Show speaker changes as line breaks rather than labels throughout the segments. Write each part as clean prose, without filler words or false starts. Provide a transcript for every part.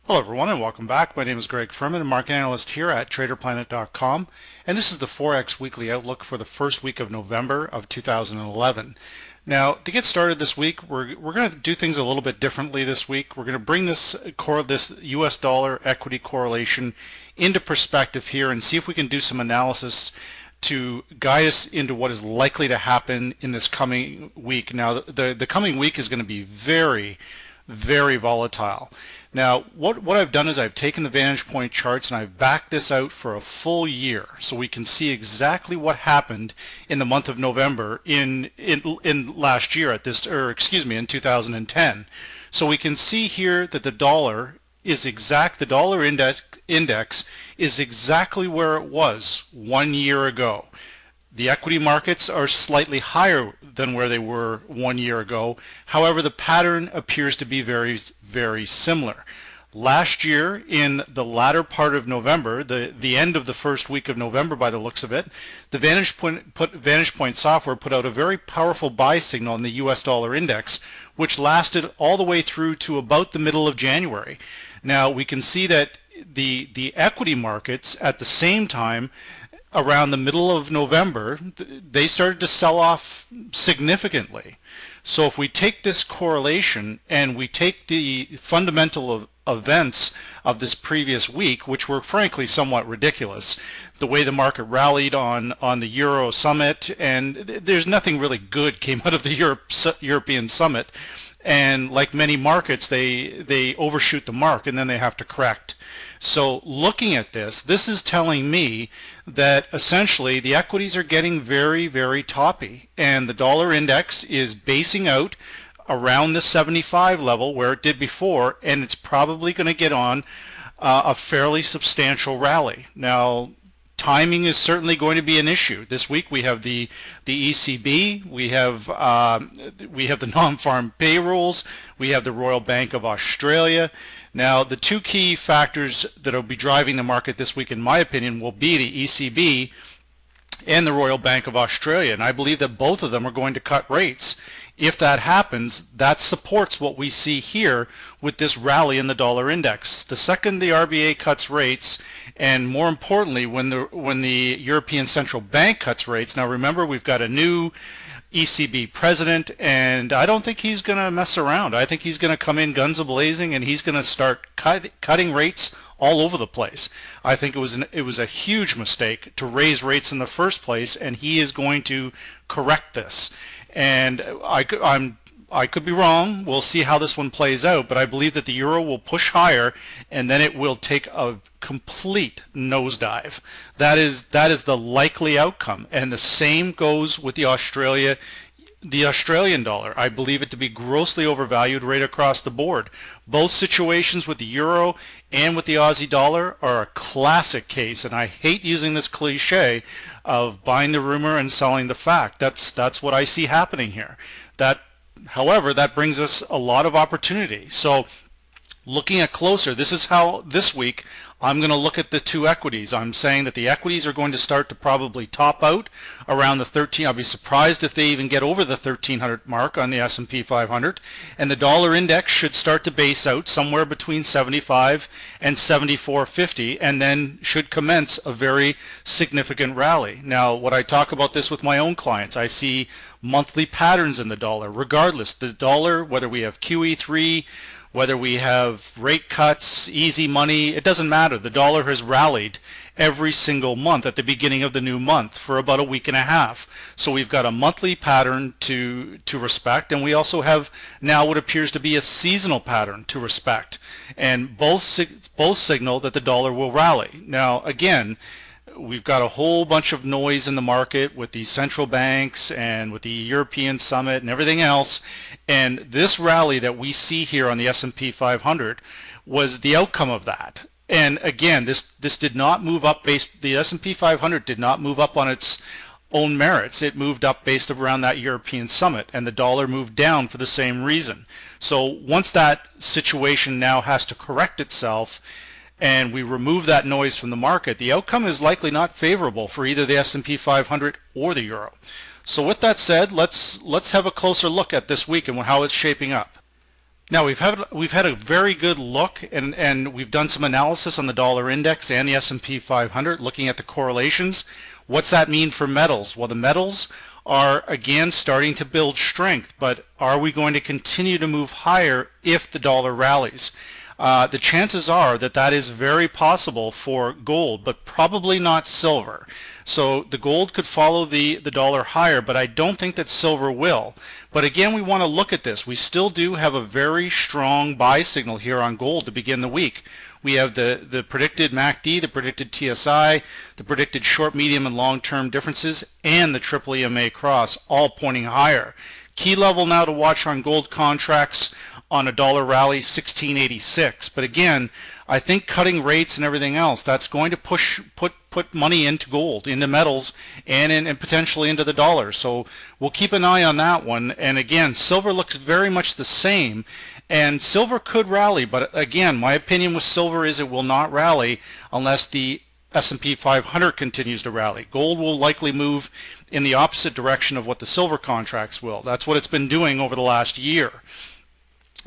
Hello everyone and welcome back. My name is Greg Furman, a market analyst here at TraderPlanet.com, and this is the Forex weekly outlook for the first week of November of 2011. Now, to get started this week, we're going to do things a little bit differently this week. We're going to bring this US dollar equity correlation into perspective here and see if we can do some analysis to guide us into what is likely to happen in this coming week. Now, the coming week is going to be very volatile. Now, what I've done is I've taken the Vantage Point charts and I've backed this out for a full year so we can see exactly what happened in the month of November in last year at this, or excuse me, in 2010. So we can see here that the dollar is the dollar index is exactly where it was 1 year ago. The equity markets are slightly higher than where they were 1 year ago. However, the pattern appears to be very similar. Last year, in the latter part of November, the end of the first week of November by the looks of it, the Vantage Point software put out a very powerful buy signal in the US dollar index, which lasted all the way through to about the middle of January. Now, we can see that the equity markets at the same time, around the middle of November, they started to sell off significantly. So if we take this correlation and we take the fundamental events of this previous week, which were frankly somewhat ridiculous, the way the market rallied on the Euro summit, and there's nothing really good came out of the European summit, and like many markets, they overshoot the mark and then they have to correct. So looking at this is telling me that essentially the equities are getting very toppy, and the dollar index is basing out around the 75 level where it did before, and it's probably going to get on a fairly substantial rally. Now, timing is certainly going to be an issue. This week we have the ECB, we have the non-farm payrolls, we have the Royal Bank of Australia. Now, the two key factors that will be driving the market this week, in my opinion, will be the ECB and the Royal Bank of Australia, and I believe that both of them are going to cut rates. If that happens, that supports what we see here with this rally in the dollar index. The second the RBA cuts rates, and more importantly, when the European Central Bank cuts rates, now remember we've got a new ECB president, and I don't think he's going to mess around. I think he's going to come in guns a-blazing, and he's going to start cutting rates all over the place. I think it was a huge mistake to raise rates in the first place, and he is going to correct this. And I could be wrong. We'll see how this one plays out, but I believe that the euro will push higher, and then it will take a complete nosedive. That is the likely outcome, and the same goes with the Australian dollar. I believe it to be grossly overvalued right across the board. Both situations with the euro and with the Aussie dollar are a classic case, and I hate using this cliche of buying the rumor and selling the fact. That's what I see happening here. However, that brings us a lot of opportunity. So looking at closer, this is how this week I'm going to look at the two equities. I'm saying that the equities are going to start to probably top out around the 13. I'll be surprised if they even get over the 1300 mark on the S&P 500, and the dollar index should start to base out somewhere between 75 and 74.50, and then should commence a very significant rally. Now, what I talk about this with my own clients, I see monthly patterns in the dollar. Regardless, the dollar, whether we have QE3, whether we have rate cuts, easy money, it doesn't matter. The dollar has rallied every single month at the beginning of the new month for about a week and a half. So we've got a monthly pattern to respect, and we also have now what appears to be a seasonal pattern to respect. And both signal that the dollar will rally. Now, again, we've got a whole bunch of noise in the market with these central banks and with the European summit and everything else, and this rally that we see here on the S&P 500 was the outcome of that. And again, this did not move up the S&P 500 did not move up on its own merits. It moved up based around that European summit, and the dollar moved down for the same reason. So once that situation now has to correct itself, and we remove that noise from the market, the outcome is likely not favorable for either the S&P 500 or the euro. So with that said, let's have a closer look at this week and how it's shaping up. Now we've had a very good look, and we've done some analysis on the dollar index and the S&P 500, looking at the correlations. What's that mean for metals? Well, the metals are again starting to build strength, but are we going to continue to move higher if the dollar rallies? The chances are that that is very possible for gold, but probably not silver. So the gold could follow the dollar higher, but I don't think that silver will. But again, we want to look at this. We still do have a very strong buy signal here on gold to begin the week. We have the predicted MACD, the predicted TSI, the predicted short, medium, and long-term differences, and the triple EMA cross, all pointing higher. Key level now to watch on gold contracts on a dollar rally, 1686. But again, I think cutting rates and everything else, that's going to put money into gold, into metals, and potentially into the dollar. So we'll keep an eye on that one. And again, silver looks very much the same, and silver could rally, but again, my opinion with silver is it will not rally unless the S&P 500 continues to rally. Gold will likely move in the opposite direction of what the silver contracts will. That's what it's been doing over the last year.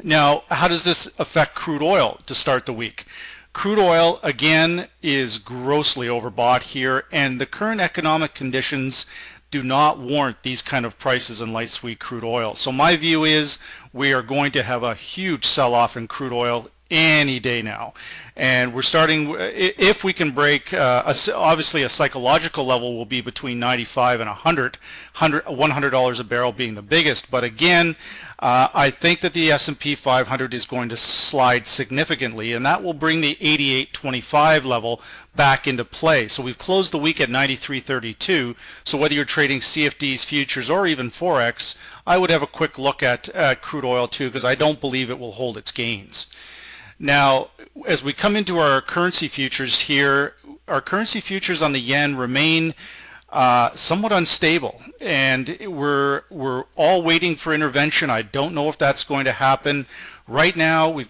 Now, how does this affect crude oil to start the week? Crude oil, again, is grossly overbought here, and the current economic conditions do not warrant these kind of prices in light sweet crude oil. So my view is we are going to have a huge sell-off in crude oil any day now, and we're starting, if we can break, obviously a psychological level will be between 95 and $100 a barrel being the biggest, but again, I think that the S&P 500 is going to slide significantly, and that will bring the 88.25 level back into play. So we've closed the week at 93.32, so whether you're trading CFDs, futures, or even Forex, I would have a quick look at crude oil too, because I don't believe it will hold its gains. Now, as we come into our currency futures here, our currency futures on the yen remain somewhat unstable, and we're all waiting for intervention. I don't know if that's going to happen. Right now, we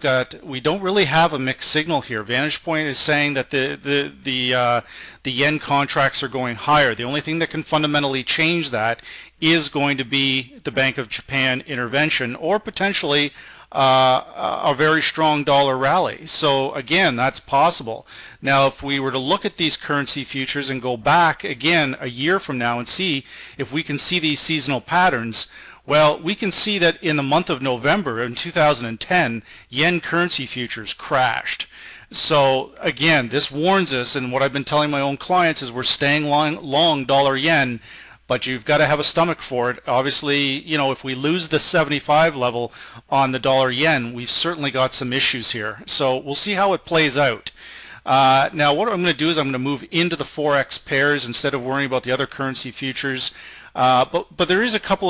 don't really have a mixed signal here. Vantage Point is saying that the yen contracts are going higher. The only thing that can fundamentally change that is going to be the Bank of Japan intervention, or potentially a very strong dollar rally. So again, that's possible. Now, if we were to look at these currency futures and go back again a year from now and see if we can see these seasonal patterns, well, we can see that in the month of November in 2010, yen currency futures crashed. So again, this warns us, and what I've been telling my own clients is we're staying long dollar yen, but you've got to have a stomach for it. Obviously, you know, if we lose the 75 level on the dollar yen, we've certainly got some issues here. So we'll see how it plays out. Now, what I'm going to do is I'm going to move into the Forex pairs instead of worrying about the other currency futures. But there is a couple